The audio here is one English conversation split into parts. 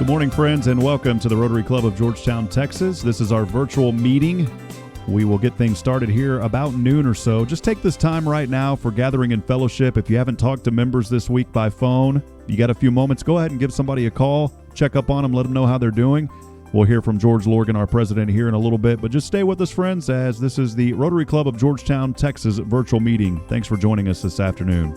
Good morning, friends, and welcome to the Rotary Club of Georgetown, Texas. This is our virtual meeting. We will get things started here about noon or so. Just take this time right now for gathering and fellowship. If you haven't talked to members this week by phone, you got a few moments, go ahead and give somebody a call. Check up on them, let them know how they're doing. We'll hear from George Lorgan, our president, here in a little bit. But just stay with us, friends, as this is the Rotary Club of Georgetown, Texas virtual meeting. Thanks for joining us this afternoon.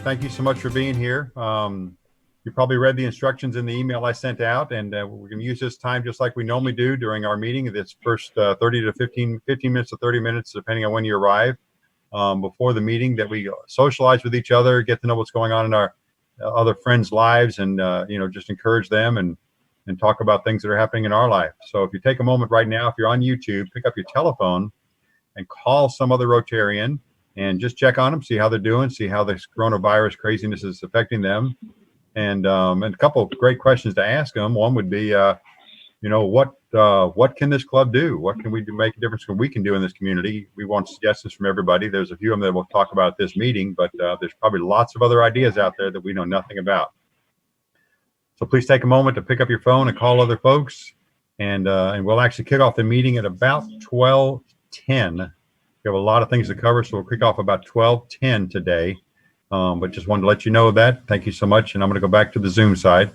Thank you so much for being here. You probably read the instructions in the email I sent out, and we're going to use this time just like we normally do during our meeting. This first 30 to 15 minutes to 30 minutes, depending on when you arrive, before the meeting, that we socialize with each other, get to know what's going on in our other friends' lives, and just encourage them and talk about things that are happening in our life. So if you take a moment right now, if you're on YouTube, pick up your telephone and call some other Rotarian and just check on them, see how they're doing, see how this coronavirus craziness is affecting them. And a couple of great questions to ask them. One would be, what can this club do? What can we do, make a difference we can do in this community? We want suggestions from everybody. There's a few of them that we'll talk about at this meeting, but there's probably lots of other ideas out there that we know nothing about. So please take a moment to pick up your phone and call other folks. And we'll actually kick off the meeting at about 12:10. We have a lot of things to cover, so we'll kick off about 12:10 today. But just wanted to let you know that. Thank you so much. And I'm going to go back to the Zoom side.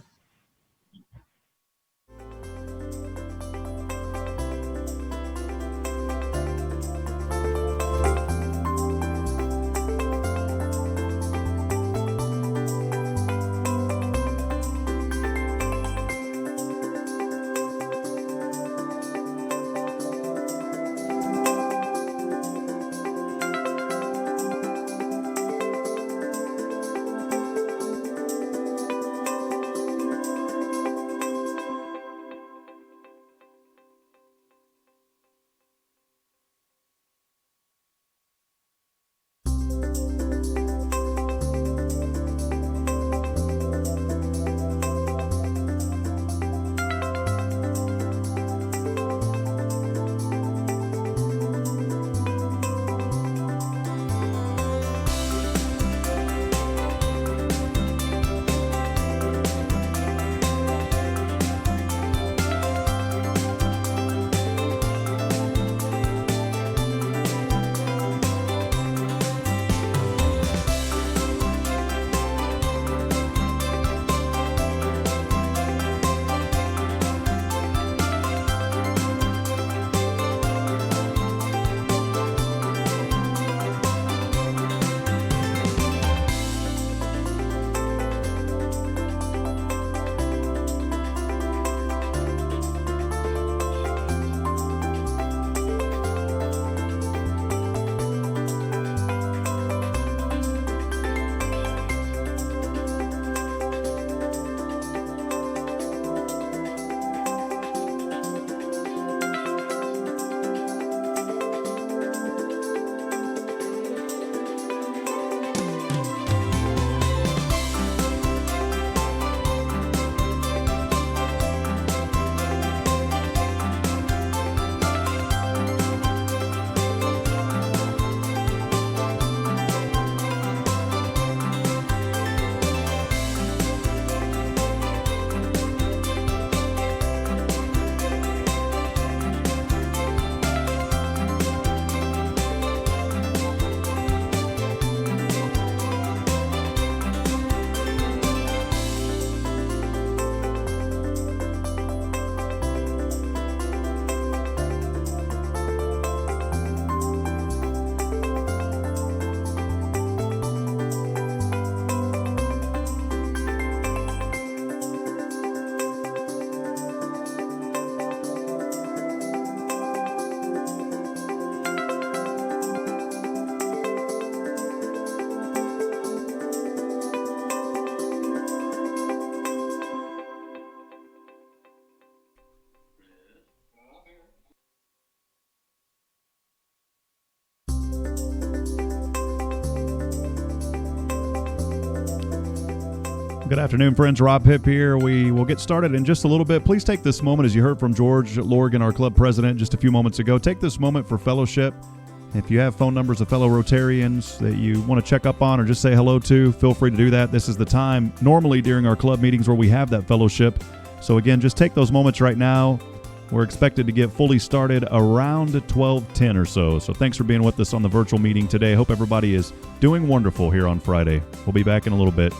Good afternoon, friends. Rob Hipp here. We will get started in just a little bit. Please take this moment, as you heard from George Lorgan, our club president, just a few moments ago. Take this moment for fellowship. If you have phone numbers of fellow Rotarians that you want to check up on or just say hello to, feel free to do that. This is the time normally during our club meetings where we have that fellowship. So again, just take those moments right now. We're expected to get fully started around 12:10 or so. So thanks for being with us on the virtual meeting today. Hope everybody is doing wonderful here on Friday. We'll be back in a little bit.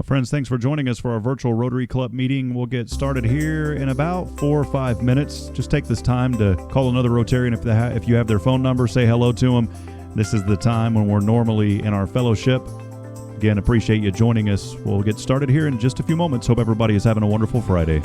Friends, thanks for joining us for our virtual Rotary Club meeting. We'll get started here in about 4 or 5 minutes. Just take this time to call another Rotarian if you have their phone number, say hello to them. This is the time when we're normally in our fellowship. Again, appreciate you joining us. We'll get started here in just a few moments. Hope everybody is having a wonderful Friday.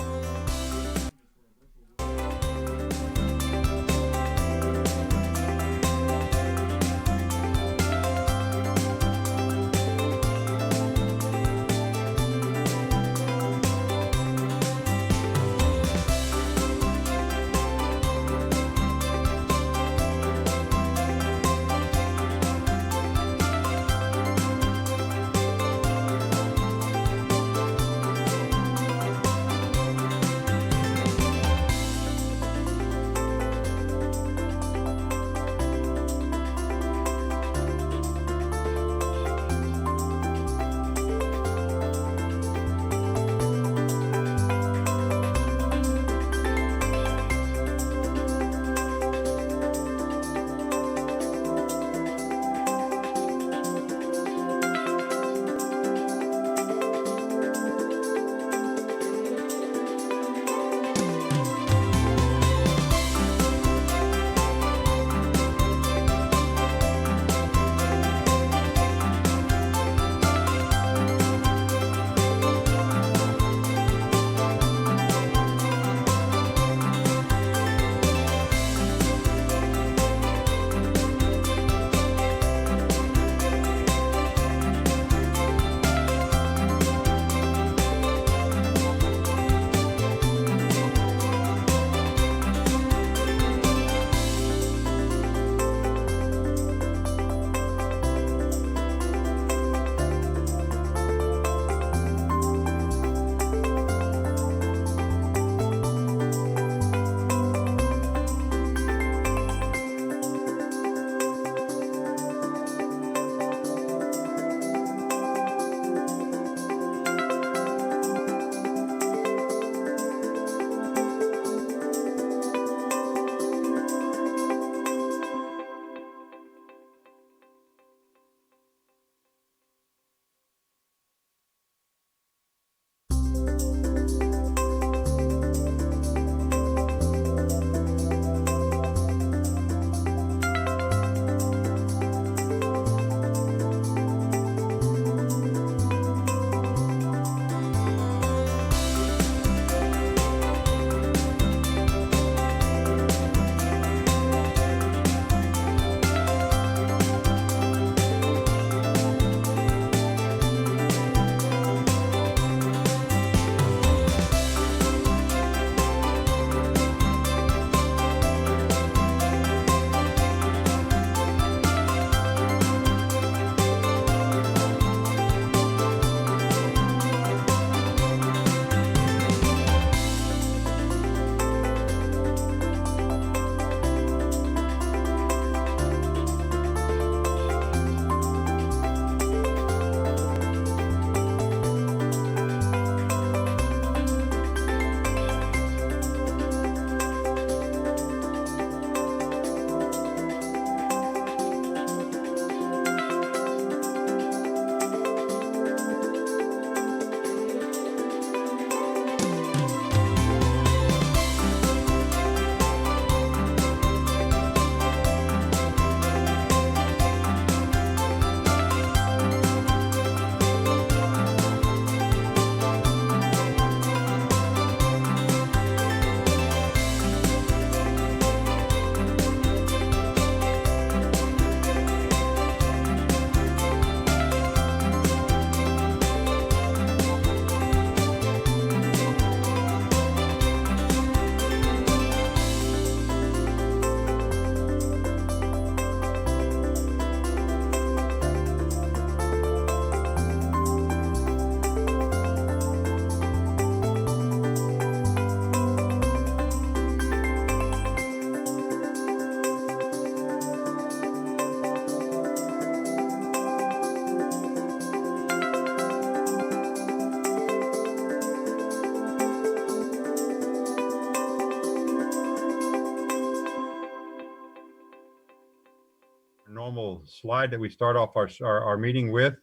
Normal slide that we start off our meeting with.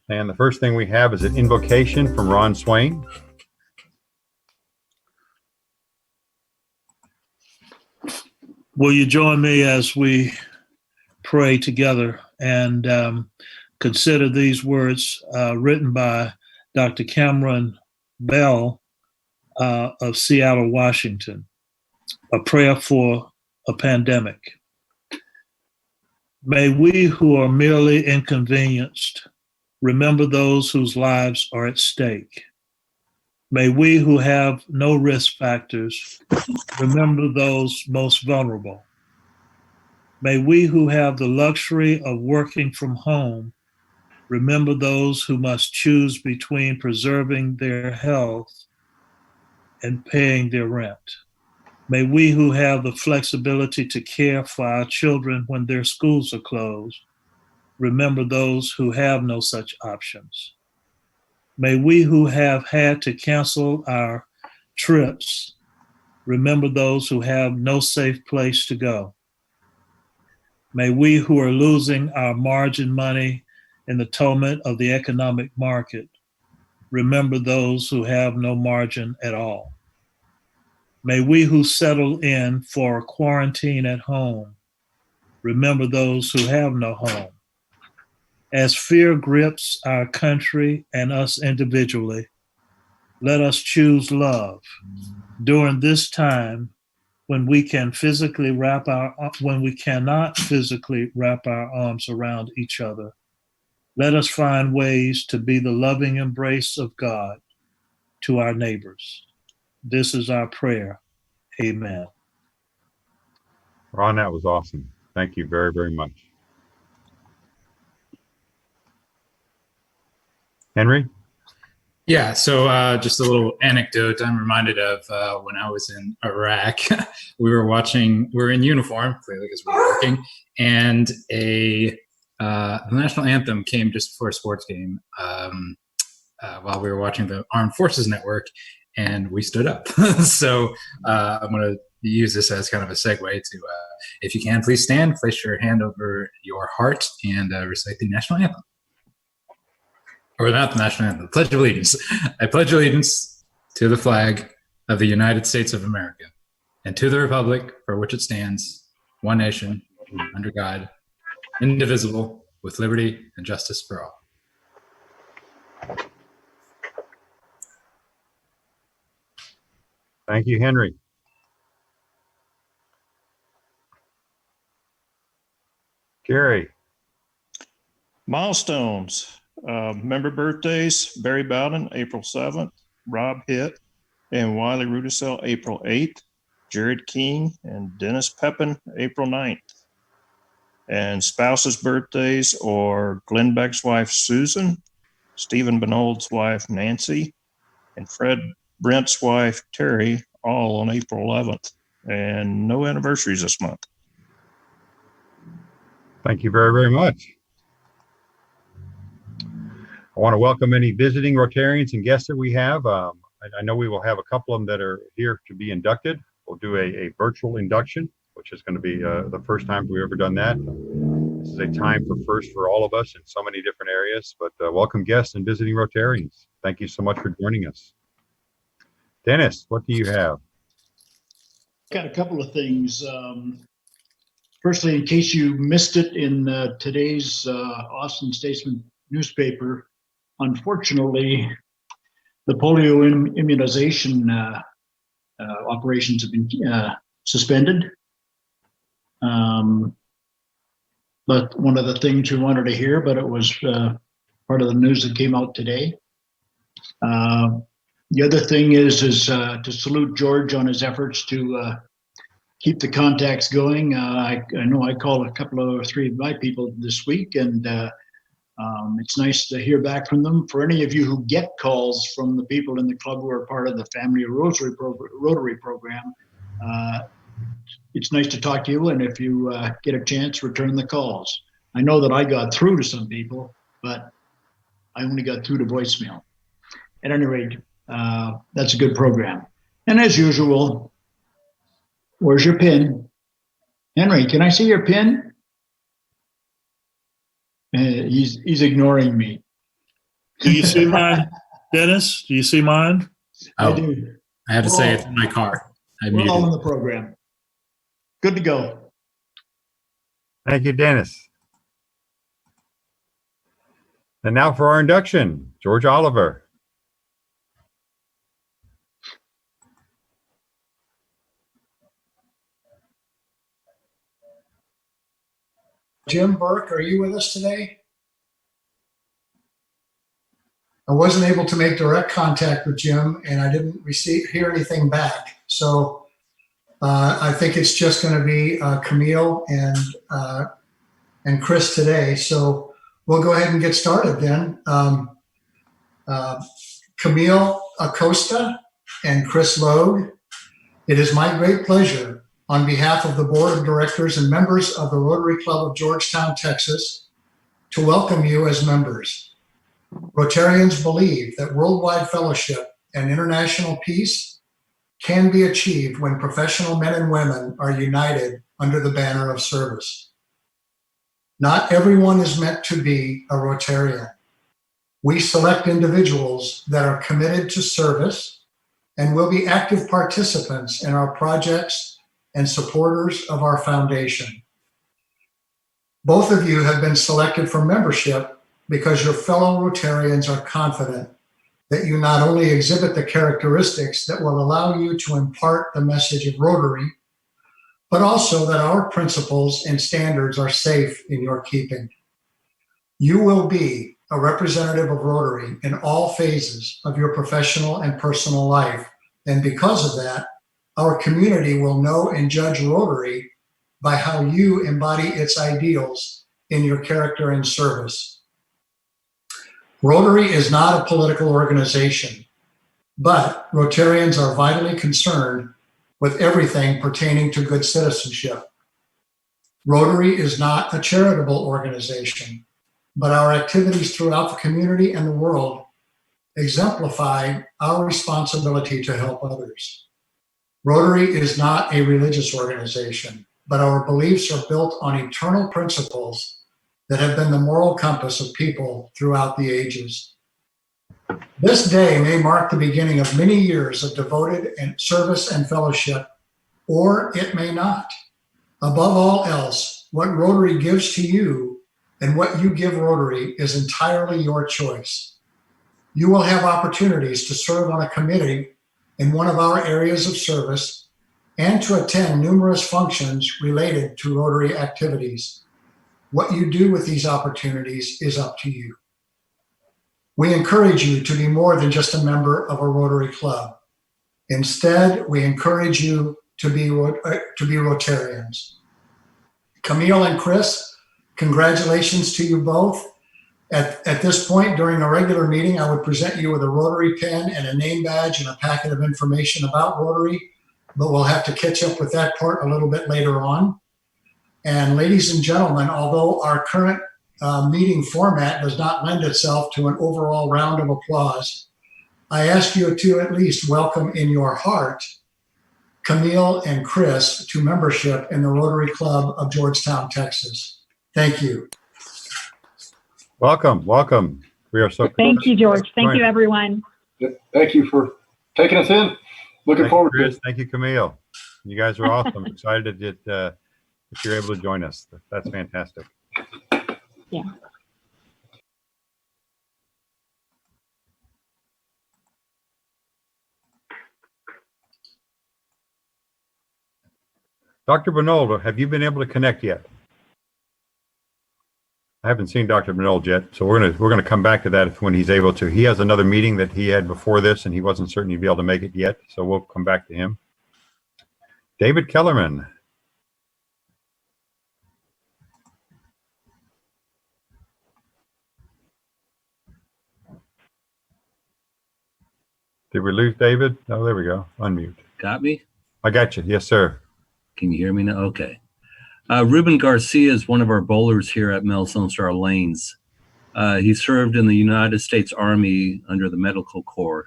And the first thing we have is an invocation from Ron Swain. Will you join me as we pray together and consider these words written by Dr. Cameron Bell of Seattle, Washington, a prayer for a pandemic. May we who are merely inconvenienced remember those whose lives are at stake. May we who have no risk factors remember those most vulnerable. May we who have the luxury of working from home remember those who must choose between preserving their health and paying their rent. May we who have the flexibility to care for our children when their schools are closed remember those who have no such options. May we who have had to cancel our trips remember those who have no safe place to go. May we who are losing our margin money in the tumult of the economic market remember those who have no margin at all. May we who settle in for a quarantine at home remember those who have no home. As fear grips our country and us individually, let us choose love during this time when we cannot physically wrap our arms around each other. Let us find ways to be the loving embrace of God to our neighbors. This is our prayer. Amen. Ron, that was awesome. Thank you very, very much. Henry? Yeah, so just a little anecdote I'm reminded of when I was in Iraq. We were in uniform, clearly because we were working, and the national anthem came just before a sports game while we were watching the Armed Forces Network, and we stood up. So I'm going to use this as kind of a segue to, if you can, please stand, place your hand over your heart, and recite the national anthem. Or not the national anthem, Pledge of Allegiance. I pledge allegiance to the flag of the United States of America and to the republic for which it stands, one nation, under God, indivisible, with liberty and justice for all. Thank you, Henry. Gary? Milestones. Member birthdays: Barry Bowden, April 7th, Rob Hitt and Wiley Rudisell, April 8th, Jared King and Dennis Pepin, April 9th. And spouses' birthdays are Glenn Beck's wife, Susan, Stephen Benold's wife, Nancy, and Fred Brent's wife, Terry, all on April 11th. And no anniversaries this month. Thank you very, very much. I want to welcome any visiting Rotarians and guests that we have. I know we will have a couple of them that are here to be inducted. We'll do a virtual induction, which is going to be the first time we've ever done that. This is a time for first for all of us in so many different areas, but welcome guests and visiting Rotarians. Thank you so much for joining us. Dennis, what do you have? Got a couple of things. Firstly, in case you missed it in today's Austin Statesman newspaper, unfortunately, the polio immunization operations have been suspended. But one of the things we wanted to hear, but it was part of the news that came out today. The other thing is to salute George on his efforts to keep the contacts going. I know I called a couple or three of my people this week, and it's nice to hear back from them. For any of you who get calls from the people in the club who are part of the Family Rotary program, it's nice to talk to you, and if you get a chance, return the calls. I know that I got through to some people, but I only got through to voicemail. At any rate, that's a good program. And as usual, where's your pin? Henry, can I see your pin? He's ignoring me. Do you see mine, Dennis? Do you see mine? I Oh, do. I have to We're say all- it's in my car. I We're all in muted. the program. Good to go. Thank you, Dennis. And now for our induction, George Oliver. Jim Burke, are you with us today? I wasn't able to make direct contact with Jim, and I didn't hear anything back. So I think it's just going to be Camille and Chris today. So we'll go ahead and get started then. Camille Acosta and Chris Logue, it is my great pleasure on behalf of the Board of Directors and members of the Rotary Club of Georgetown, Texas, to welcome you as members. Rotarians believe that worldwide fellowship and international peace can be achieved when professional men and women are united under the banner of service. Not everyone is meant to be a Rotarian. We select individuals that are committed to service and will be active participants in our projects and supporters of our foundation. Both of you have been selected for membership because your fellow Rotarians are confident that you not only exhibit the characteristics that will allow you to impart the message of Rotary, but also that our principles and standards are safe in your keeping. You will be a representative of Rotary in all phases of your professional and personal life. And because of that, our community will know and judge Rotary by how you embody its ideals in your character and service. Rotary is not a political organization, but Rotarians are vitally concerned with everything pertaining to good citizenship. Rotary is not a charitable organization, but our activities throughout the community and the world exemplify our responsibility to help others. Rotary is not a religious organization, but our beliefs are built on eternal principles that have been the moral compass of people throughout the ages. This day may mark the beginning of many years of devoted and service and fellowship, or it may not. Above all else, what Rotary gives to you and what you give Rotary is entirely your choice. You will have opportunities to serve on a committee in one of our areas of service and to attend numerous functions related to Rotary activities. What you do with these opportunities is up to you. We encourage you to be more than just a member of a Rotary club. Instead, we encourage you to be Rotarians. Camille and Chris, congratulations to you both. At this point, during a regular meeting, I would present you with a Rotary pin and a name badge and a packet of information about Rotary, but we'll have to catch up with that part a little bit later on. And ladies and gentlemen, although our current meeting format does not lend itself to an overall round of applause, I ask you to at least welcome in your heart Camille and Chris to membership in the Rotary Club of Georgetown, Texas. Thank you. Welcome, welcome. We are so Thank you, George. Thank you, everyone. Thank you for taking us in. Looking Thank forward you, to Chris. it. Thank you, Camille. You guys are awesome. Excited that you're able to join us. That's fantastic. Yeah. Dr. Benold, have you been able to connect yet? I haven't seen Dr. Benold yet, so we're gonna come back to that when he's able to. He has another meeting that he had before this, and he wasn't certain he'd be able to make it yet, so we'll come back to him. David Kellerman. Did we lose David? Oh, there we go. Unmute. Got me? I got you. Yes, sir. Can you hear me now? Okay. Ruben Garcia is one of our bowlers here at Mel Lone Star Lanes. He served in the United States Army under the Medical Corps,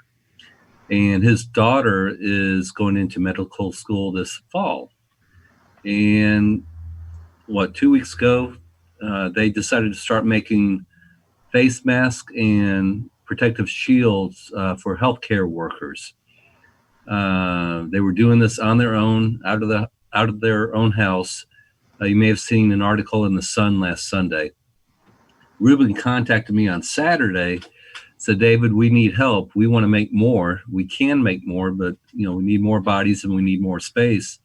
and his daughter is going into medical school this fall. And 2 weeks ago, they decided to start making face masks and protective shields for healthcare workers. They were doing this on their own, out of their own house. You may have seen an article in the Sun last Sunday. Ruben contacted me on Saturday, said, David, we need help. We want to make more. We can make more, but we need more bodies and we need more space.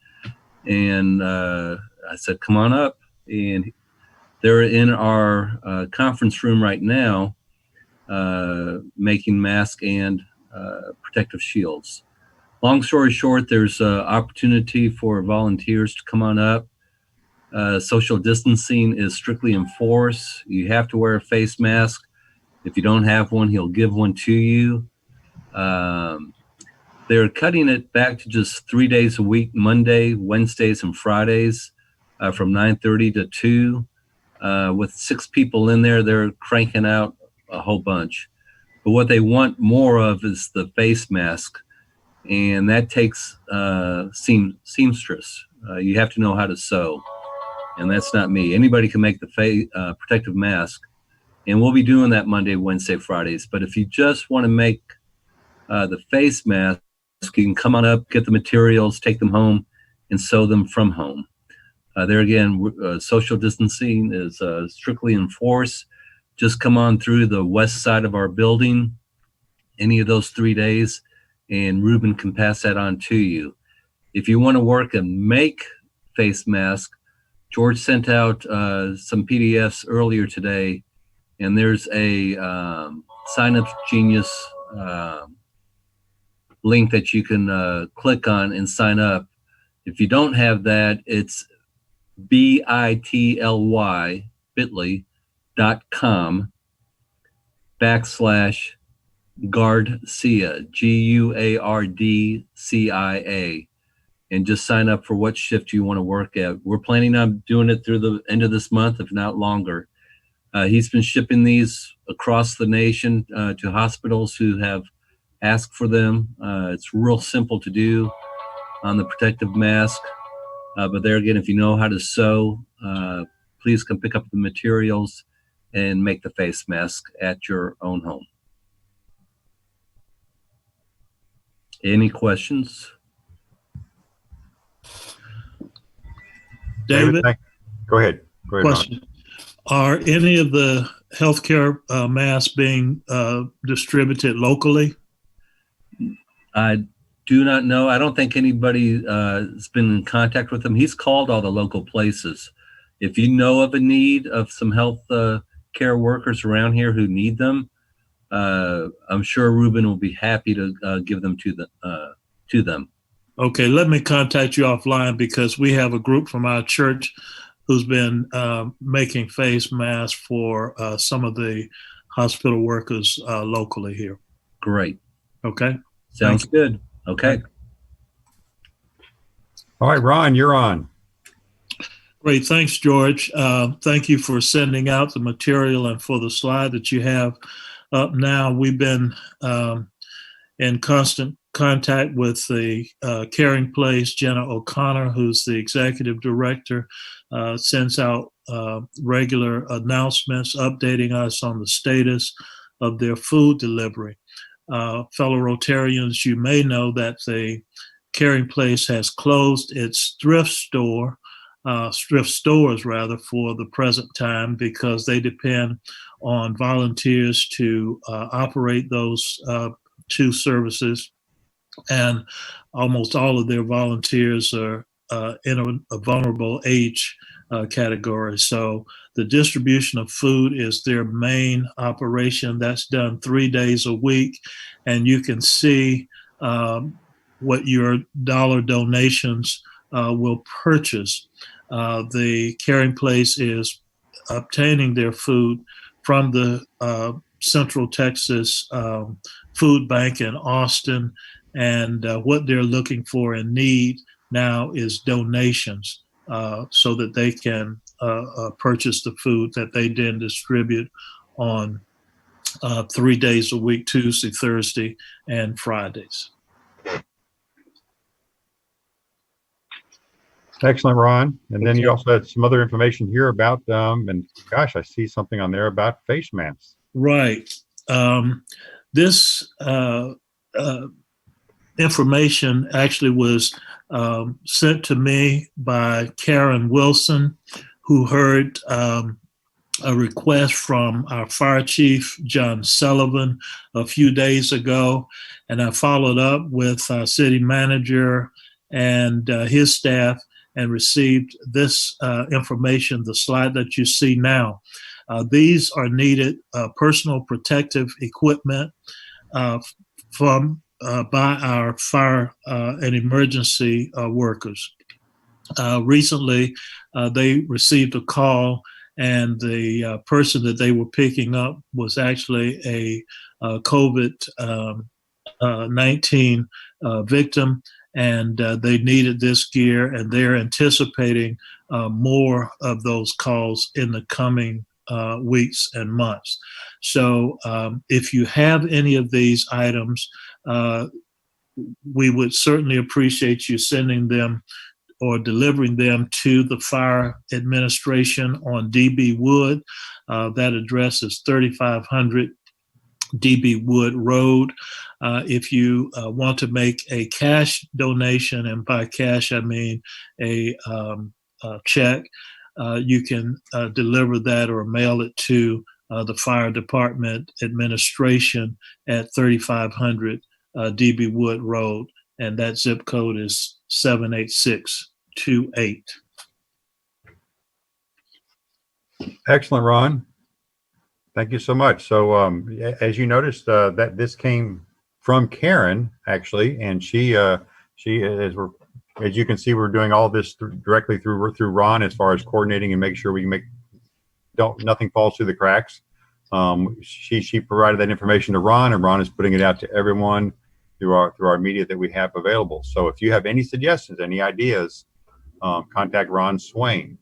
And I said, come on up. And they're in our conference room right now, making masks and protective shields. Long story short, there's an opportunity for volunteers to come on up. Social distancing is strictly enforced. You have to wear a face mask. If you don't have one, he'll give one to you. They're cutting it back to just 3 days a week, Monday, Wednesdays, and Fridays, from 9:30 to 2. With 6 people in there, they're cranking out a whole bunch. But what they want more of is the face mask, and that takes seamstress. You have to know how to sew, and that's not me. Anybody can make the protective mask, and we'll be doing that Monday, Wednesday, Fridays. But if you just want to make the face mask, you can come on up, get the materials, take them home, and sew them from home. There again, social distancing is strictly enforced. Just come on through the west side of our building any of those 3 days, and Ruben can pass that on to you. If you want to work and make face masks, George sent out some PDFs earlier today, and there's a Sign Up Genius link that you can click on and sign up. If you don't have that, it's bit.ly.com/Guardcia, GUARDCIA, and just sign up for what shift you want to work at. We're planning on doing it through the end of this month, if not longer. He's been shipping these across the nation to hospitals who have asked for them. It's real simple to do on the protective mask. But there again, if you know how to sew, please come pick up the materials and make the face mask at your own home. Any questions? David, Go ahead. question. Are any of the healthcare masks being distributed locally? I do not know. I don't think anybody has been in contact with him. He's called all the local places. If you know of a need of some health care workers around here who need them, I'm sure Ruben will be happy to give them to them. Okay, let me contact you offline, because we have a group from our church who's been making face masks for some of the hospital workers locally here. Great. Okay. Sounds good. Okay. All right, Ron, you're on. Great. Thanks, George. Thank you for sending out the material and for the slide that you have up now. We've been in constant contact with the Caring Place. Jenna O'Connor, who's the executive director, sends out regular announcements updating us on the status of their food delivery. Fellow Rotarians, you may know that the Caring Place has closed its thrift stores for the present time, because they depend on volunteers to operate those 2 services, and almost all of their volunteers are in a vulnerable age category. So the distribution of food is their main operation. That's done 3 days a week, and you can see what your dollar donations will purchase. The Caring Place is obtaining their food from the Central Texas Food Bank in Austin, and what they're looking for and need now is donations, so that they can purchase the food that they then distribute on 3 days a week, Tuesday, Thursday, and Fridays. Excellent, Ron. And then you also had some other information here about, and gosh, I see something on there about face masks. Right. This information actually was sent to me by Karen Wilson, who heard a request from our fire chief, John Sullivan, a few days ago. And I followed up with our city manager and his staff and received this information, the slide that you see now. These are needed personal protective equipment from by our fire and emergency workers. Recently, they received a call, and the person that they were picking up was actually a COVID-19 victim, and they needed this gear, and they're anticipating more of those calls in the coming weeks and months. So if you have any of these items, we would certainly appreciate you sending them or delivering them to the fire administration on DB Wood. That address is 3500 DB Wood Road. If you want to make a cash donation, and by cash I mean a check, you can deliver that or mail it to the fire department administration at 3500 DB Wood Road, and that zip code is 78628. Excellent, Ron. Thank you so much. So as you noticed, that this came from Karen, actually, and she as you can see, we're doing all this directly through Ron as far as coordinating and make sure we can nothing falls through the cracks. She provided that information to Ron, and Ron is putting it out to everyone through our media that we have available. So if you have any suggestions, any ideas, contact Ron Swain.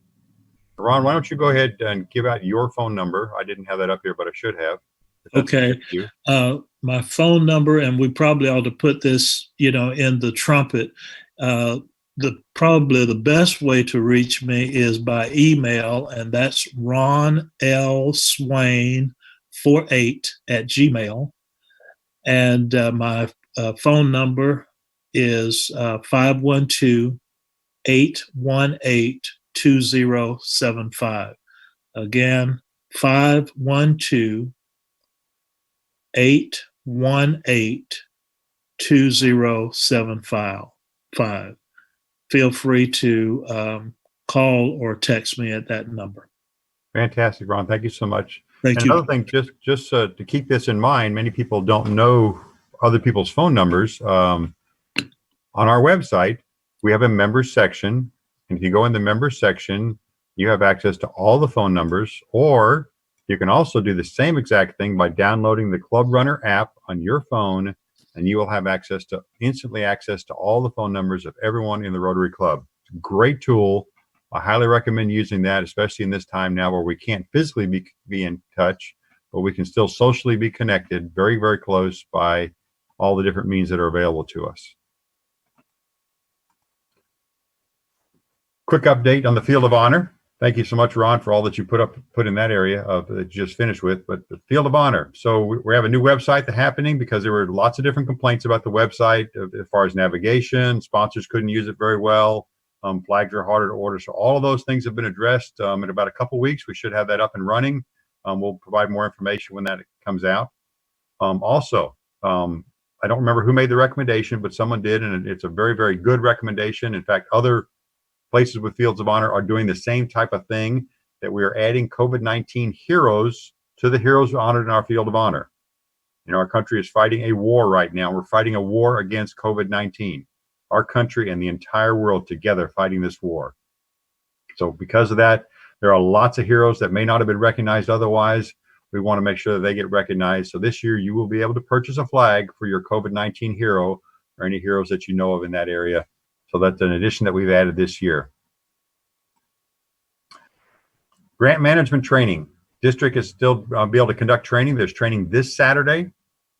Ron, why don't you go ahead and give out your phone number? I didn't have that up here, but I should have. Okay. My phone number, and we probably ought to put this, in the trumpet. Probably the best way to reach me is by email, and that's ronlswain48@gmail. And my phone number is 512-818-2075. Again, 512-818-2075. Feel free to call or text me at that number. Fantastic, Ron. Thank you so much. Thank you. Another thing, just to keep this in mind, many people don't know other people's phone numbers. On our website, we have a members section. And if you go in the members section, you have access to all the phone numbers, or you can also do the same exact thing by downloading the Club Runner app on your phone, and you will have instantly access to all the phone numbers of everyone in the Rotary Club. It's a great tool. I highly recommend using that, especially in this time now where we can't physically be in touch, but we can still socially be connected very, very close by all the different means that are available to us. Quick update on the Field of Honor. Thank you so much, Ron, for all that you put in that area that you just finished with. But the Field of Honor. So we have a new website that's happening because there were lots of different complaints about the website as far as navigation. Sponsors couldn't use it very well. Flags are harder to order. So all of those things have been addressed. In about a couple weeks, we should have that up and running. We'll provide more information when that comes out. Also, I don't remember who made the recommendation, but someone did, and it's a very, very good recommendation. In fact, other places with Fields of Honor are doing the same type of thing, that we are adding COVID-19 heroes to the heroes honored in our Field of Honor. Our country is fighting a war right now. We're fighting a war against COVID-19. Our country and the entire world together fighting this war. So because of that, there are lots of heroes that may not have been recognized otherwise. We want to make sure that they get recognized. So this year you will be able to purchase a flag for your COVID-19 hero or any heroes that you know of in that area. So that's an addition that we've added this year. Grant management training. District is still be able to conduct training. There's training this Saturday.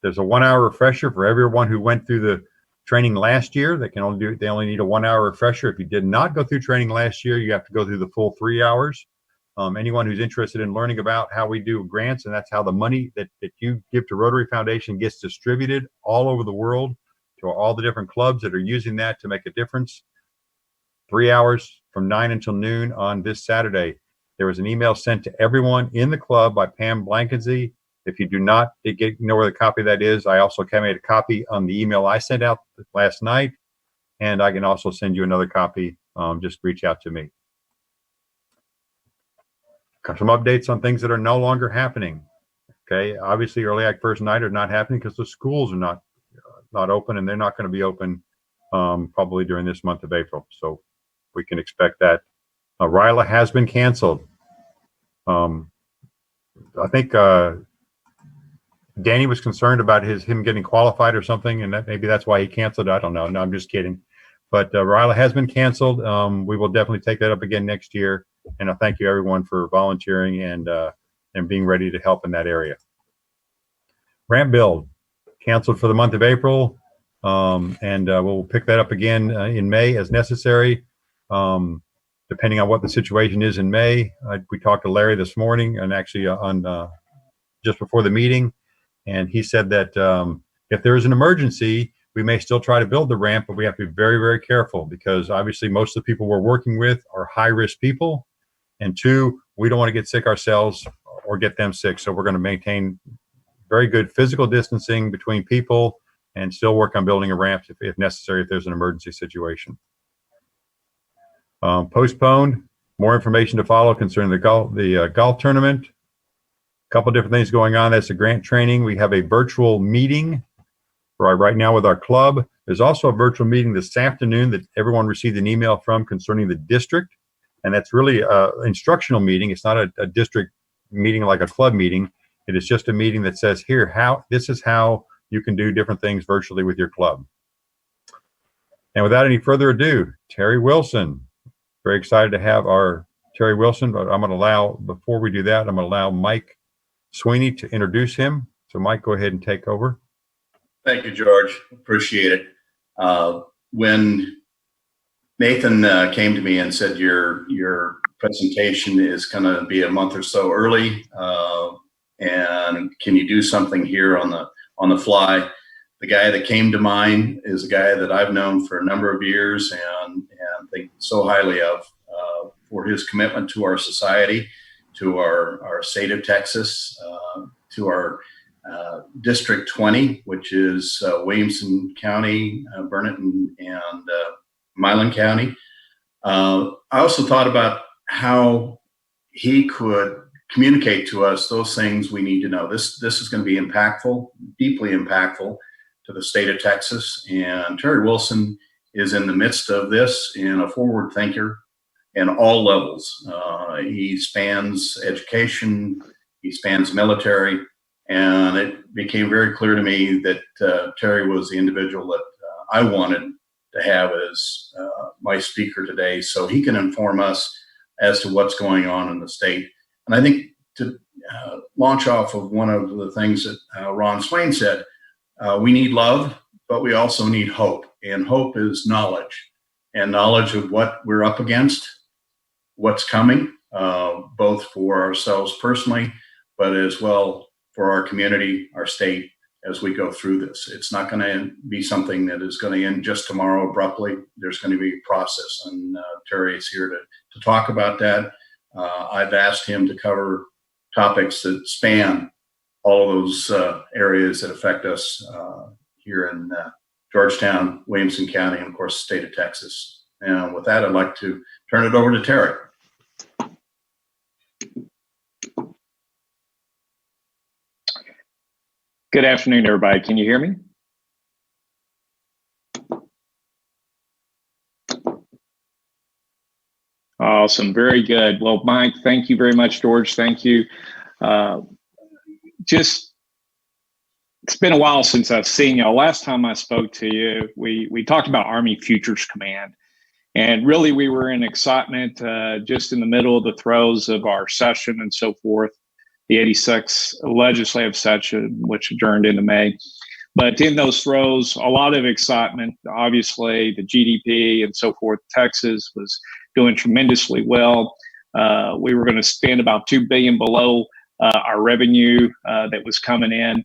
There's a 1-hour refresher for everyone who went through the training last year. They only need a 1-hour refresher. If you did not go through training last year, you have to go through the full 3 hours. Anyone who's interested in learning about how we do grants, and that's how the money that you give to Rotary Foundation gets distributed all over the world to all the different clubs that are using that to make a difference. 3 hours from 9 until noon on this Saturday. There was an email sent to everyone in the club by Pam Blankensy. If you do not know where the copy of that is, I also made a copy on the email I sent out last night, and I can also send you another copy. Just reach out to me. Got some updates on things that are no longer happening. Okay, obviously Early Act First Night are not happening because the schools are not open, and they're not going to be open probably during this month of April. So we can expect that. RILA has been canceled. I think Danny was concerned about him getting qualified or something, and maybe that's why he canceled. I don't know. No, I'm just kidding. But RILA has been canceled. We will definitely take that up again next year. And I thank you everyone for volunteering and being ready to help in that area. Ramp build canceled for the month of April, and we'll pick that up again in May as necessary. Depending on what the situation is in May. We talked to Larry this morning, and actually on just before the meeting, and he said that if there is an emergency, we may still try to build the ramp, but we have to be very, very careful because obviously most of the people we're working with are high-risk people, and two, we don't want to get sick ourselves or get them sick, so we're going to maintain very good physical distancing between people and still work on building a ramp if necessary, if there's an emergency situation. Postponed. More information to follow concerning the golf tournament. A couple different things going on. That's a grant training. We have a virtual meeting right now with our club. There's also a virtual meeting this afternoon that everyone received an email from concerning the district, and that's really an instructional meeting. It's not a district meeting like a club meeting. It is just a meeting that says, this is how you can do different things virtually with your club. And without any further ado, Terry Wilson. Very excited to have our Terry Wilson, but before we do that, I'm going to allow Mike Sweeney to introduce him. So Mike, go ahead and take over. Thank you, George. Appreciate it. When Nathan came to me and said your presentation is going to be a month or so early, and can you do something here on the fly? The guy that came to mind is a guy that I've known for a number of years and think so highly of for his commitment to our society, to our state of Texas, to our District 20, which is Williamson County, Burnett, and Milan County. I also thought about how he could communicate to us those things we need to know. This is going to be impactful, deeply impactful to the state of Texas. And Terry Wilson is in the midst of this and a forward thinker in all levels. He spans education, he spans military, and it became very clear to me that Terry was the individual that I wanted to have as my speaker today, so he can inform us as to what's going on in the state. And I think to launch off of one of the things that Ron Swain said, we need love, but we also need hope. And hope is knowledge, and knowledge of what we're up against, what's coming, both for ourselves personally, but as well for our community, our state, as we go through this. It's not going to be something that is going to end just tomorrow abruptly. There's going to be a process, and Terry is here to talk about that. I've asked him to cover topics that span all of those areas that affect us here in Georgetown, Williamson County, and of course, the state of Texas. And with that, I'd like to turn it over to Terry. Good afternoon, everybody. Can you hear me? Awesome. Very good. Well, Mike, thank you very much. George, thank you. It's been a while since I've seen y'all. Last time I spoke to you, we talked about Army Futures Command. And really, we were in excitement just in the middle of the throes of our session and so forth, the 86th legislative session, which adjourned into May. But in those throes, a lot of excitement. Obviously, the GDP and so forth, Texas was doing tremendously well. We were going to spend about $2 billion below our revenue that was coming in.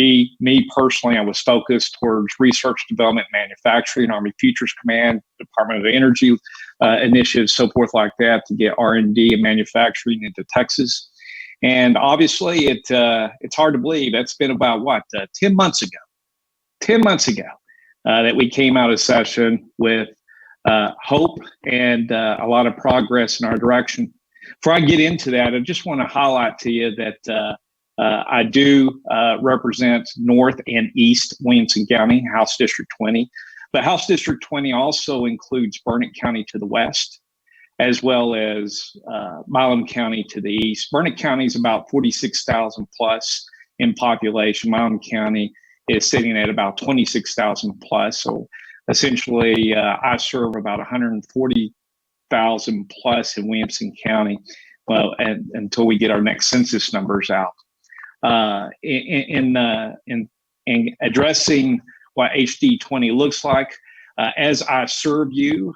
Me personally, I was focused towards research, development, manufacturing, Army Futures Command, Department of Energy initiatives, so forth like that, to get R&D and manufacturing into Texas. And obviously, it's hard to believe that's been about 10 months ago. 10 months ago that we came out of session with hope and a lot of progress in our direction. Before I get into that, I just want to highlight to you that I do represent North and East Williamson County, House District 20. But House District 20 also includes Burnett County to the west, as well as Milam County to the east. Burnett County is about 46,000 plus in population. Milam County is sitting at about 26,000 plus. So essentially, I serve about 140,000 plus in Williamson County. Well, and until we get our next census numbers out. In addressing what HD 20 looks like, as I serve you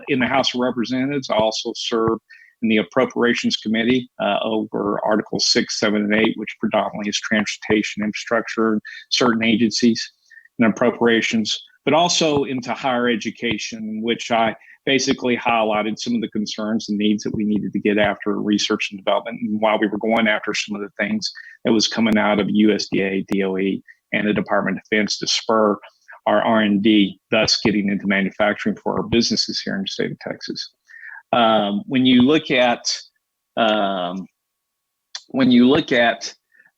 in the House of Representatives, I also serve in the Appropriations Committee over Articles 6, 7, and 8, which predominantly is transportation, infrastructure, certain agencies and appropriations, but also into higher education, which I basically highlighted some of the concerns and needs that we needed to get after research and development, and while we were going after some of the things that was coming out of USDA, DOE, and the Department of Defense to spur our R&D, thus getting into manufacturing for our businesses here in the state of Texas. When you look at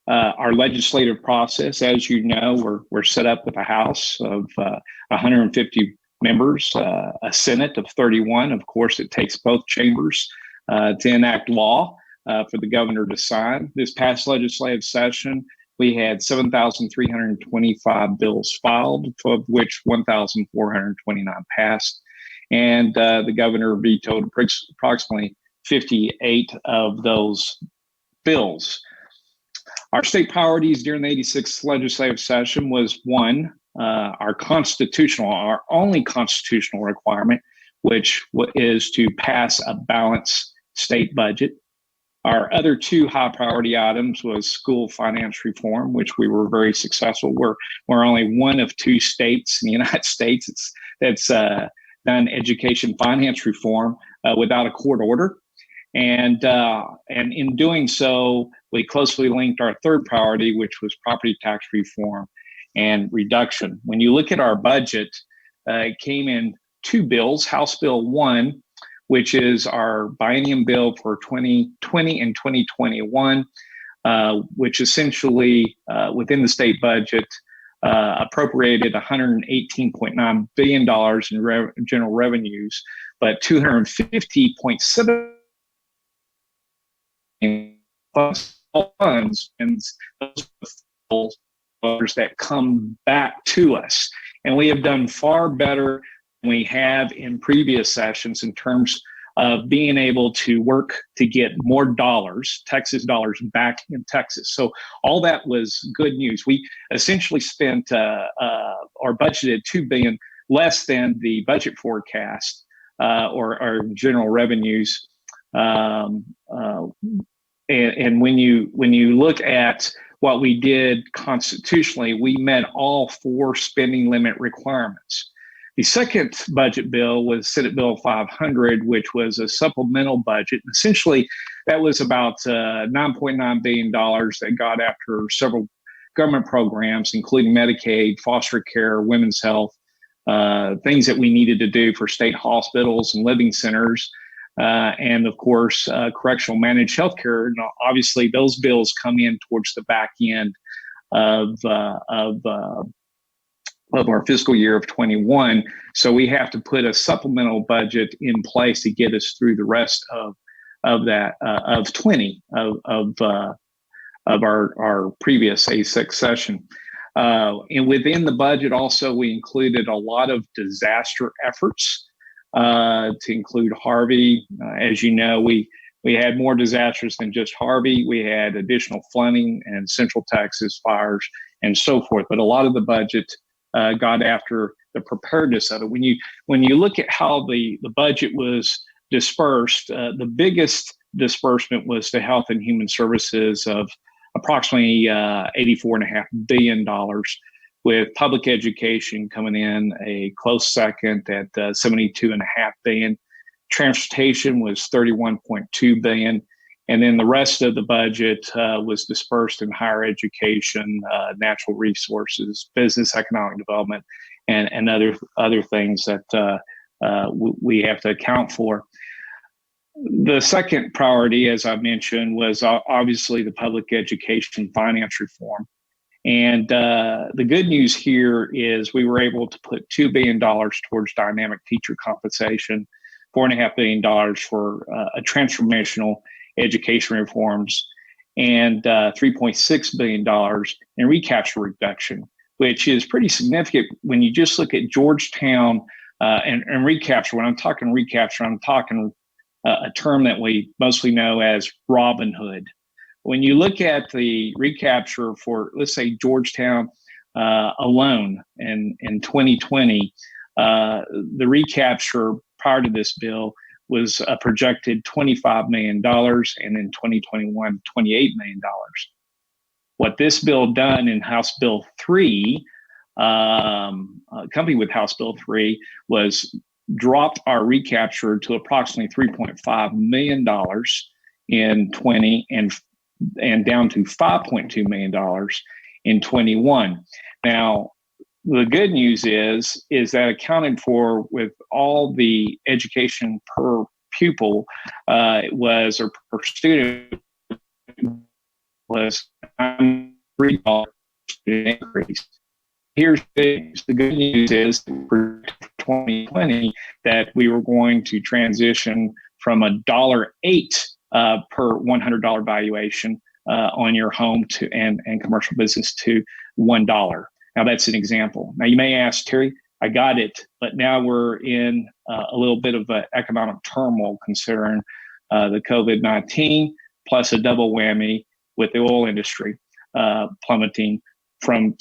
our legislative process, as you know, we're set up with a House of 150 members, a Senate of 31. Of course, it takes both chambers to enact law for the governor to sign. This past legislative session, we had 7,325 bills filed, of which 1,429 passed. And the governor vetoed approximately 58 of those bills. Our state priorities during the 86th legislative session was one, our only constitutional requirement, which is to pass a balanced state budget. Our other two high priority items was school finance reform, which we were very successful. We're only one of two states in the United States that's done education finance reform without a court order. And in doing so, we closely linked our third priority, which was property tax reform and reduction. When you look at our budget, it came in two bills. House Bill 1, which is our biennium bill for 2020 and 2021, which essentially within the state budget appropriated $118.9 billion in general revenues, but $250.7 funds and those that come back to us. And we have done far better than we have in previous sessions in terms of being able to work to get more dollars, Texas dollars, back in Texas. So all that was good news. We essentially spent or budgeted $2 billion less than the budget forecast or our general revenues. And when you look at what we did constitutionally, we met all four spending limit requirements. The second budget bill was Senate Bill 500, which was a supplemental budget. Essentially, that was about $9.9 billion that got after several government programs, including Medicaid, foster care, women's health, things that we needed to do for state hospitals and living centers. And of course, correctional managed healthcare. Now, obviously, those bills come in towards the back end of our fiscal year of 21. So we have to put a supplemental budget in place to get us through the rest of that of 20 of our previous A6 session. And within the budget, also we included a lot of disaster efforts. To include Harvey. As you know, we had more disasters than just Harvey. We had additional flooding and Central Texas fires and so forth. But a lot of the budget got after the preparedness of it. When you look at how the budget was dispersed. The biggest disbursement was to Health and Human Services of approximately $84.5 billion, with public education coming in a close second at $72.5 billion. Transportation was $31.2 billion. And then the rest of the budget was dispersed in higher education, natural resources, business, economic development, and other things that we have to account for. The second priority, as I mentioned, was obviously the public education finance reform. And the good news here is we were able to put $2 billion towards dynamic teacher compensation, $4.5 billion for a transformational education reforms, and $3.6 billion in recapture reduction, which is pretty significant when you just look at Georgetown and recapture. When I'm talking recapture, I'm talking a term that we mostly know as Robin Hood. When you look at the recapture for, let's say, Georgetown alone in 2020, the recapture prior to this bill was a projected $25 million, and in 2021, $28 million. What this bill done in House Bill 3, accompanied with House Bill 3, was dropped our recapture to approximately $3.5 million in 20 and down to $5.2 million in 21. Now, the good news is that accounted for with all the education per pupil or per student was $3 increase. Here's the good news is for 2020 that we were going to transition from $1.08 per $100 valuation on your home to and commercial business to $1. Now that's an example. Now you may ask, Terry, I got it, but now we're in a little bit of an economic turmoil considering the COVID-19 plus a double whammy with the oil industry plummeting from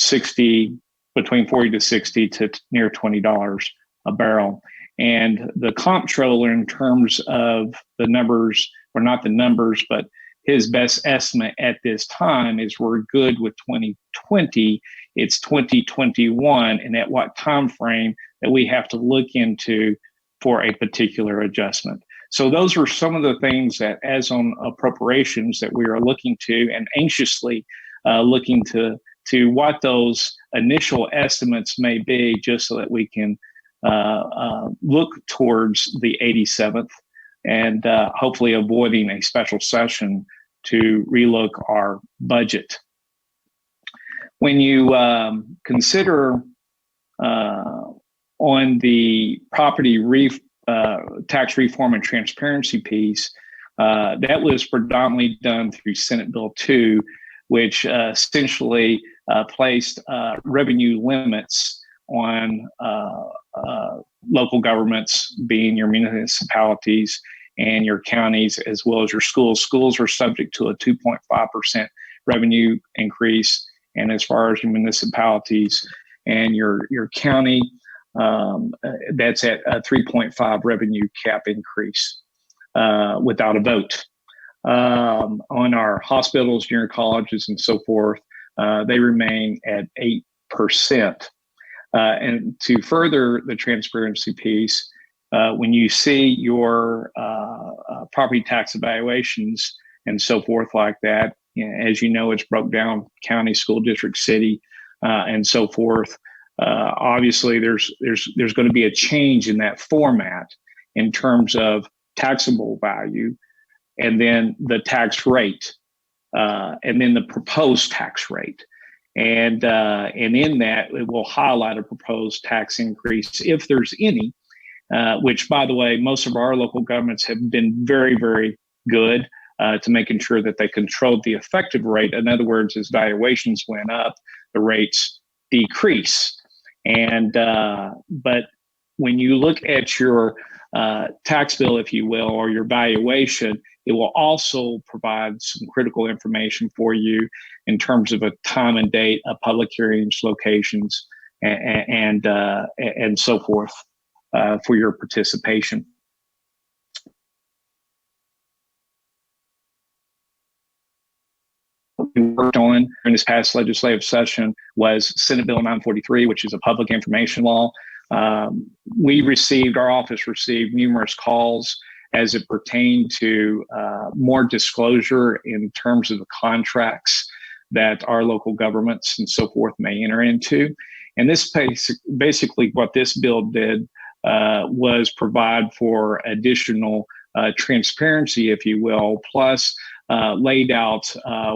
between 40 to 60 to near $20 a barrel. And the comptroller, in terms of the numbers, or not the numbers, but his best estimate at this time is we're good with 2020. It's 2021, and at what time frame that we have to look into for a particular adjustment. So those are some of the things that, as on appropriations, that we are looking to and anxiously looking to what those initial estimates may be, just so that we can look towards the 87th and hopefully avoiding a special session to relook our budget. When you consider on the property tax reform and transparency piece, that was predominantly done through Senate Bill 2, which essentially placed revenue limits on local governments, being your municipalities and your counties, as well as your schools. Schools are subject to a 2.5% revenue increase. And as far as your municipalities and your county, that's at a 3.5 revenue cap increase without a vote. On our hospitals, junior colleges, and so forth, they remain at 8%. And to further the transparency piece, when you see your property tax evaluations and so forth like that, as you know, it's broke down county, school district, city, and so forth. Obviously, there's going to be a change in that format in terms of taxable value, and then the tax rate, and then the proposed tax rate. And in that, it will highlight a proposed tax increase, if there's any, which, by the way, most of our local governments have been very, very good to making sure that they controlled the effective rate. In other words, as valuations went up, the rates decrease. And but when you look at your tax bill, if you will, or your valuation, it will also provide some critical information for you in terms of a time and date of public hearings, locations, and so forth for your participation. worked on in this past legislative session was Senate Bill 943, which is a public information law. Our office received numerous calls as it pertained to more disclosure in terms of the contracts that our local governments and so forth may enter into. And this basically what this bill did was provide for additional transparency, if you will, plus laid out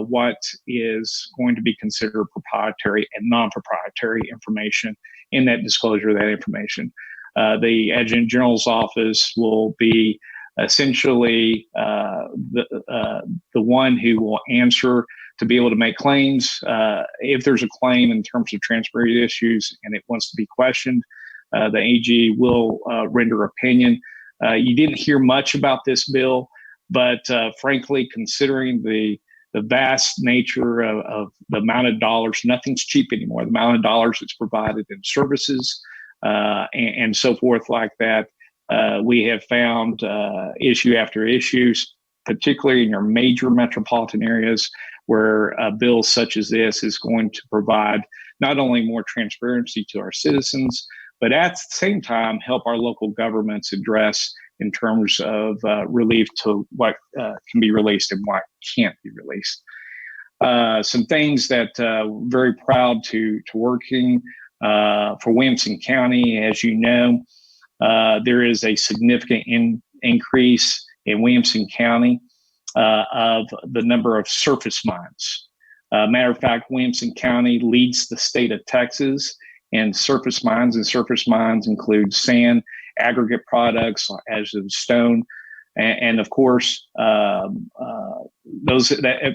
what is going to be considered proprietary and non-proprietary information in that disclosure of that information. The Adjutant General's office will be essentially the one who will answer to be able to make claims. If there's a claim in terms of transparency issues and it wants to be questioned, the AG will render opinion. You didn't hear much about this bill, but frankly, considering the vast nature of the amount of dollars, nothing's cheap anymore. The amount of dollars that's provided in services and so forth like that, we have found issue after issues, particularly in your major metropolitan areas, where a bill such as this is going to provide not only more transparency to our citizens, but at the same time help our local governments address in terms of relief to what can be released and what can't be released. Some things that very proud to working for Williamson County. As you know, there is a significant increase in Williamson County of the number of surface mines. Matter of fact, Williamson County leads the state of Texas in surface mines, and surface mines include sand, aggregate products, as in stone, and of course, it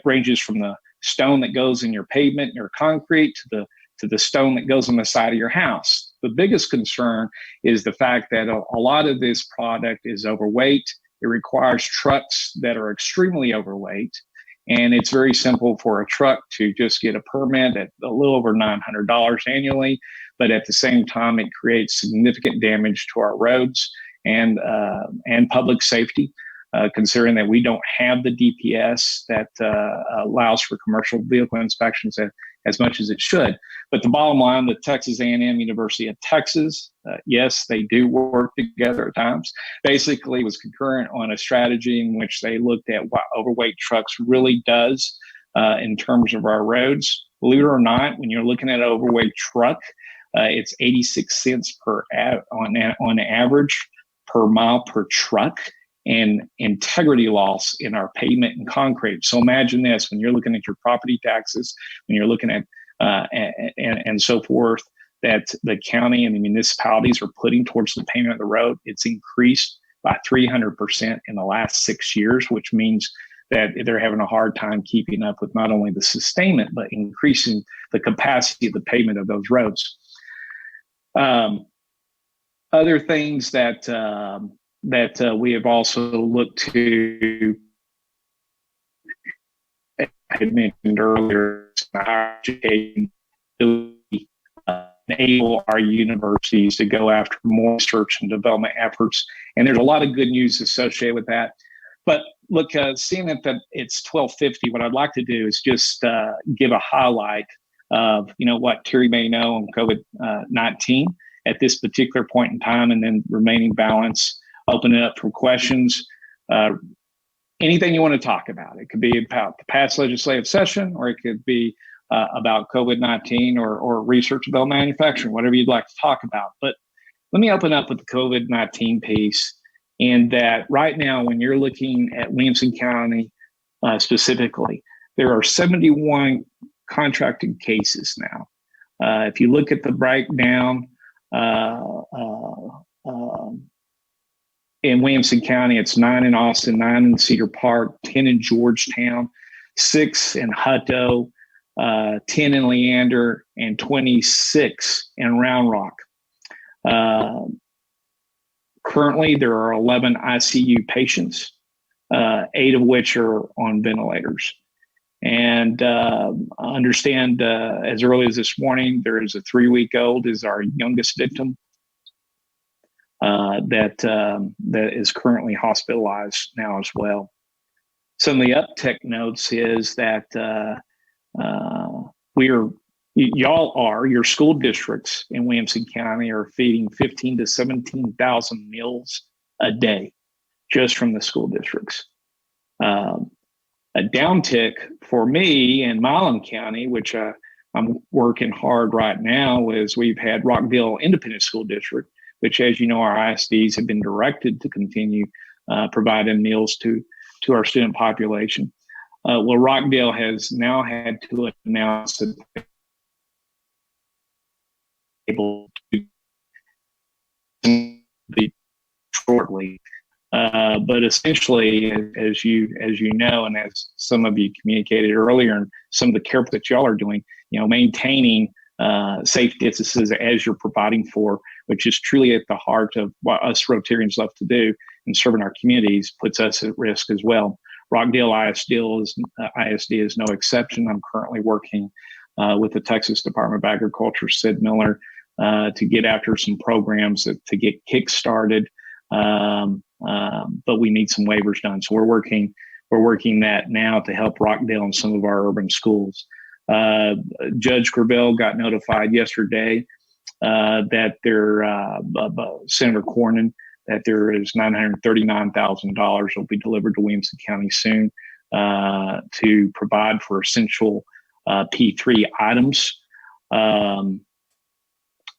ranges from the stone that goes in your pavement, your concrete, to the stone that goes on the side of your house. The biggest concern is the fact that a lot of this product is overweight. It requires trucks that are extremely overweight. And it's very simple for a truck to just get a permit at a little over $900 annually. But at the same time, it creates significant damage to our roads and public safety, considering that we don't have the DPS that allows for commercial vehicle inspections as much as it should. But the bottom line, the Texas A&M University of Texas, yes, they do work together at times, basically was concurrent on a strategy in which they looked at what overweight trucks really does in terms of our roads. Believe it or not, when you're looking at an overweight truck, it's 86 cents on average per mile per truck, and integrity loss in our pavement and concrete. So imagine this: when you're looking at your property taxes, when you're looking at and so forth, that the county and the municipalities are putting towards the payment of the road, it's increased by 300% in the last 6 years, which means that they're having a hard time keeping up with not only the sustainment, but increasing the capacity of the payment of those roads. Other things that we have also looked to, I had mentioned earlier, higher education, enable our universities to go after more research and development efforts. And there's a lot of good news associated with that. But look, seeing that it's 12:50, what I'd like to do is just give a highlight of what Terry may know on COVID-19 at this particular point in time, and then remaining balance, open it up for questions. Anything you want to talk about. It could be about the past legislative session, or it could be about COVID-19 or research about manufacturing, whatever you'd like to talk about. But let me open up with the COVID-19 piece. And that right now, when you're looking at Williamson County specifically, there are 71 contracted cases now. If you look at the breakdown in Williamson County, it's 9 in Austin, 9 in Cedar Park, 10 in Georgetown, 6 in Hutto, 10 in Leander, and 26 in Round Rock. Currently, there are 11 ICU patients, 8 of which are on ventilators. And I understand as early as this morning, there is a 3-week-old is our youngest victim that is currently hospitalized now as well. Some of the uptick notes is that your school districts in Williamson County are feeding 15 to 17,000 meals a day just from the school districts. A downtick for me in Milam County, which I'm working hard right now, is we've had Rockdale Independent School District, which, as you know, our ISDs have been directed to continue providing meals to our student population. Well, Rockdale has now had to announce that they're able to be shortly. But essentially, as you know, and as some of you communicated earlier, and some of the care that y'all are doing, maintaining safe distances as you're providing for, which is truly at the heart of what us Rotarians love to do and serving our communities, puts us at risk as well. Rockdale ISD is no exception. I'm currently working with the Texas Department of Agriculture, Sid Miller, to get after some programs to get kick-started. But we need some waivers done. So we're working that now to help Rockdale and some of our urban schools. Judge Gravel got notified yesterday that Senator Cornyn, that there is $939,000 will be delivered to Williamson County soon to provide for essential P3 ppm.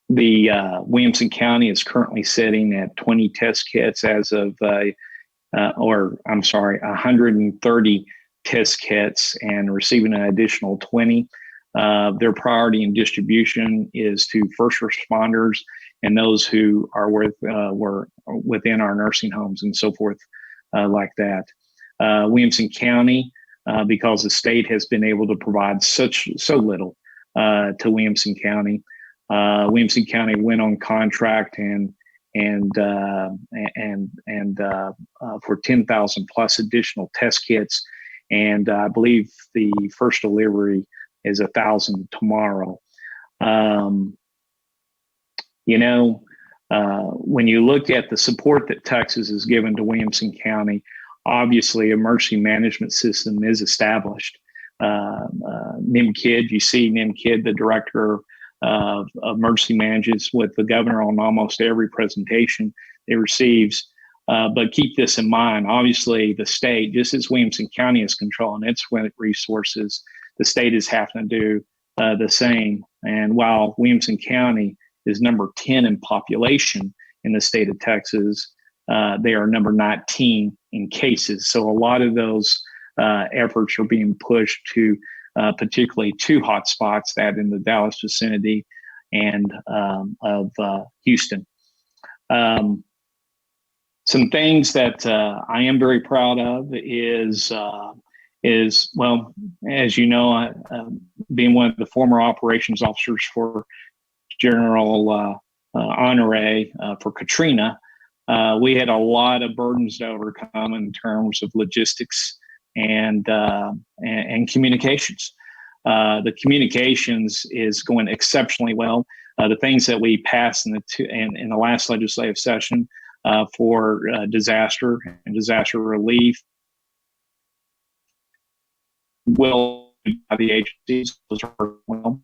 The Williamson County is currently sitting at 20 test kits as of, 130 test kits and receiving an additional 20. Their priority in distribution is to first responders and those who are were within our nursing homes and so forth, like that. Williamson County, because the state has been able to provide so little to Williamson County. Williamson County went on contract and for 10,000 plus additional test kits, and I believe the first delivery is 1,000 tomorrow. When you look at the support that Texas has given to Williamson County, obviously a emergency management system is established. NIMKID, you see NIMKID, the director of emergency managements with the governor on almost every presentation it receives. But keep this in mind, obviously the state, just as Williamson County is controlling its resources, the state is having to do the same. And while Williamson County is number 10 in population in the state of Texas, they are number 19 in cases. So a lot of those efforts are being pushed to particularly two hotspots, that in the Dallas vicinity and of Houston. Some things that I am very proud of is well, as you know, being one of the former operations officers for General Honore for Katrina, we had a lot of burdens to overcome in terms of logistics and communications. The communications is going exceptionally well. The things that we passed in the last legislative session for disaster and disaster relief will be by the agencies. Those are well.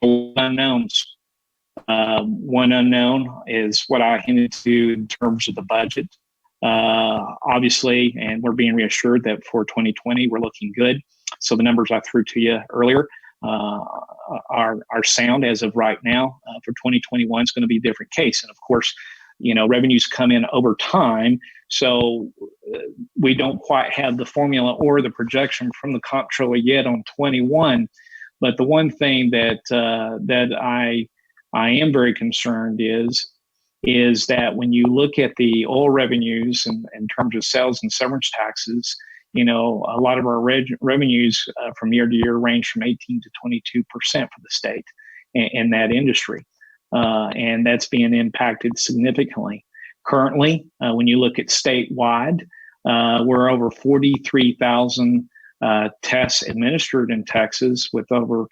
Unknowns. One unknown is what I hinted to in terms of the budget. Obviously, and we're being reassured that for 2020, we're looking good. So the numbers I threw to you earlier are sound as of right now. For 2021, it's going to be a different case. And of course, revenues come in over time. So we don't quite have the formula or the projection from the comptroller yet on 21. But the one thing that I am very concerned is that when you look at the oil revenues in terms of sales and severance taxes, a lot of our revenues from year to year range from 18 to 22% for the state in that industry. And that's being impacted significantly. Currently, when you look at statewide, we're over 43,000 tests administered in Texas with over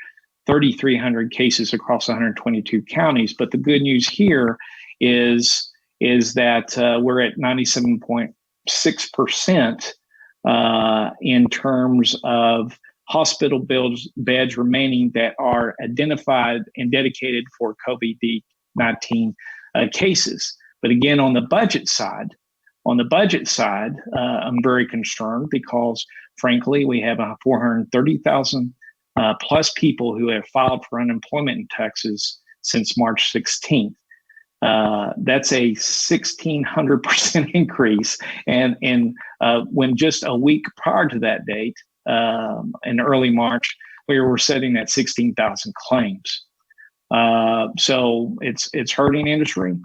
3,300 cases across 122 counties. But the good news here is that we're at 97.6% in terms of hospital beds remaining that are identified and dedicated for COVID-19 cases. But again, on the budget side, I'm very concerned because, frankly, we have 430,000 plus people who have filed for unemployment in Texas since March 16th. That's a 1,600% increase. And when just a week prior to that date, in early March, we were sitting at 16,000 claims. So it's hurting industry.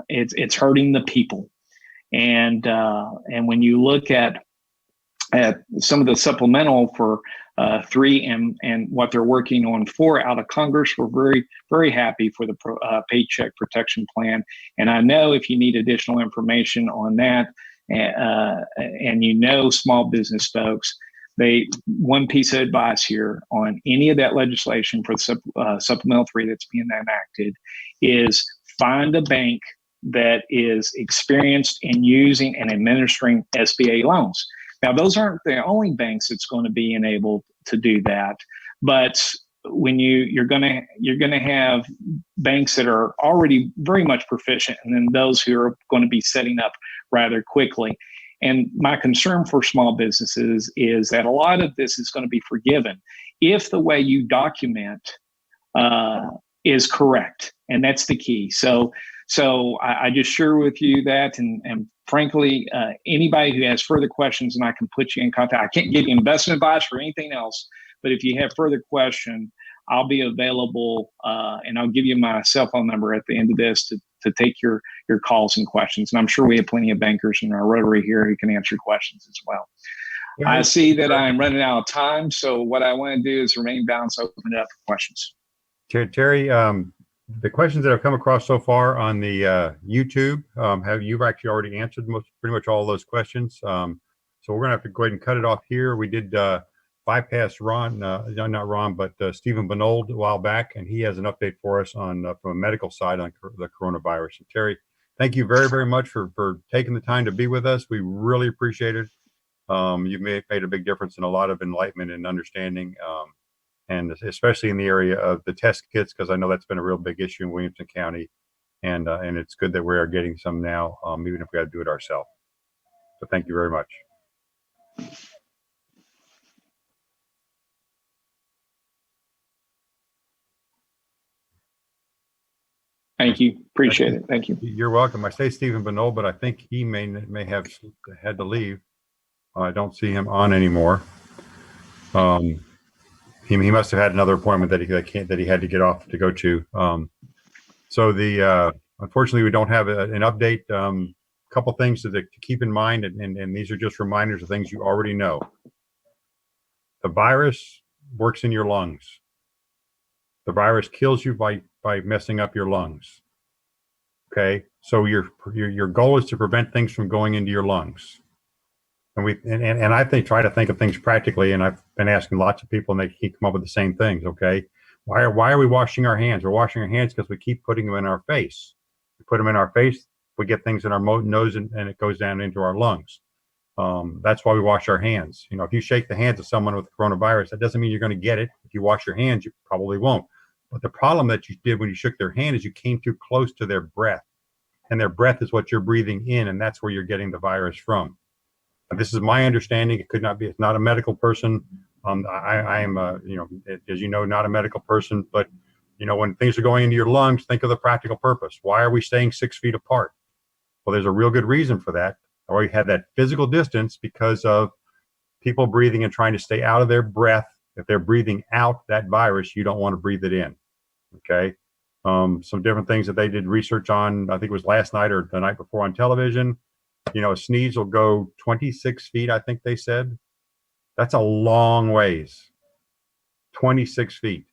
It's hurting the people. And when you look at some of the supplemental for 3 and what they're working on 4 out of Congress, we're very, very happy for the Paycheck Protection Plan. And I know if you need additional information on that, and small business folks, one piece of advice here on any of that legislation for Supplemental 3 that's being enacted is find a bank that is experienced in using and administering SBA loans. Now, those aren't the only banks that's going to be enabled to do that, but when you're going to have banks that are already very much proficient, and then those who are going to be setting up rather quickly. And my concern for small businesses is that a lot of this is going to be forgiven if the way you document is correct, and that's the key. So I just share with you that, and frankly, anybody who has further questions, and I can put you in contact. I can't give you investment advice or anything else, but if you have further question, I'll be available, and I'll give you my cell phone number at the end of this to take your calls and questions. And I'm sure we have plenty of bankers in our Rotary here who can answer questions as well. Yeah. I see that I'm running out of time, so what I want to do is remain balanced, open it up for questions. Terry, the questions that have come across so far on the YouTube, you've actually already answered pretty much all of those questions. So we're going to have to go ahead and cut it off here. We did bypass Ron, not Ron, but Stephen Benold a while back, and he has an update for us on from a medical side on the coronavirus. And Terry, thank you very, very much for taking the time to be with us. We really appreciate it. You've made a big difference in a lot of enlightenment and understanding. And especially in the area of the test kits, because I know that's been a real big issue in Williamson County, and it's good that we are getting some now, even if we got to do it ourselves. So thank you very much. Thank you. Appreciate it. Thank you. You're welcome. I say Stephen Benold, but I think he may have had to leave. I don't see him on anymore. He must have had another appointment that he had to get off to go to. So unfortunately we don't have an update. Couple things to keep in mind, and these are just reminders of things you already know. The virus works in your lungs. The virus kills you by messing up your lungs. Okay, so your goal is to prevent things from going into your lungs. And I try to think of things practically, and I've been asking lots of people, and they keep come up with the same things. Okay, why are we washing our hands? We're washing our hands because we keep putting them in our face. We put them in our face, we get things in our nose, and it goes down into our lungs. That's why we wash our hands. If you shake the hands of someone with coronavirus, that doesn't mean you're going to get it. If you wash your hands, you probably won't. But the problem that you did when you shook their hand is you came too close to their breath, and their breath is what you're breathing in, and that's where you're getting the virus from. This is my understanding. It could not be. It's not a medical person. I am, as you know, not a medical person. But when things are going into your lungs, think of the practical purpose. Why are we staying 6 feet apart? Well, there's a real good reason for that. Or we have that physical distance because of people breathing and trying to stay out of their breath. If they're breathing out that virus, you don't want to breathe it in. Okay. Some different things that they did research on. I think it was last night or the night before on television. A sneeze will go 26 feet, I think they said. That's a long ways. 26 feet.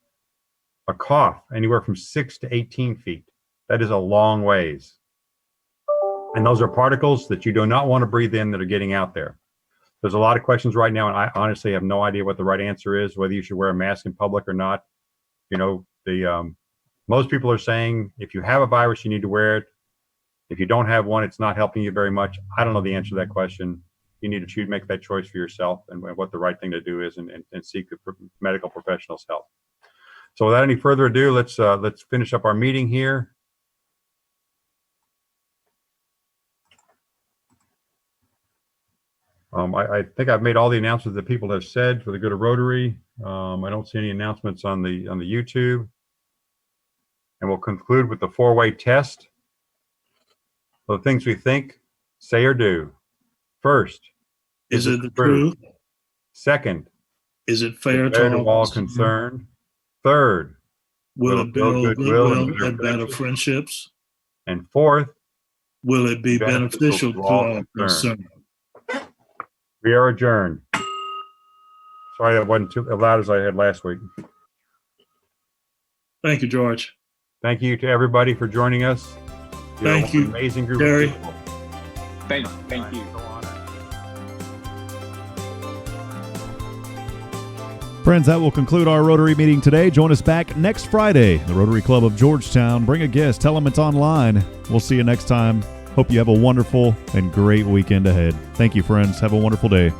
A cough, anywhere from 6 to 18 feet. That is a long ways. And those are particles that you do not want to breathe in that are getting out there. There's a lot of questions right now, and I honestly have no idea what the right answer is, whether you should wear a mask in public or not. Most people are saying if you have a virus, you need to wear it. If you don't have one, it's not helping you very much. I don't know the answer to that question. you need to make that choice for yourself and what the right thing to do is, and seek the medical professional's help. So without any further ado, let's finish up our meeting here. I think I've made all the announcements that people have said for the good of Rotary. I don't see any announcements on the YouTube. And we'll conclude with the 4-way test. So the things we think, say, or do. First, is it the truth? Second, is it fair to all concerned? Third, will it build goodwill and better friendships? And fourth, will it be beneficial to all concerned? We are adjourned. Sorry that wasn't too loud as I had last week. Thank you, George. Thank you to everybody for joining us. Thank you, amazing group Gary. of people. Thank you. Friends, that will conclude our Rotary meeting today. Join us back next Friday. The Rotary Club of Georgetown. Bring a guest. Tell them it's online. We'll see you next time. Hope you have a wonderful and great weekend ahead. Thank you, friends. Have a wonderful day.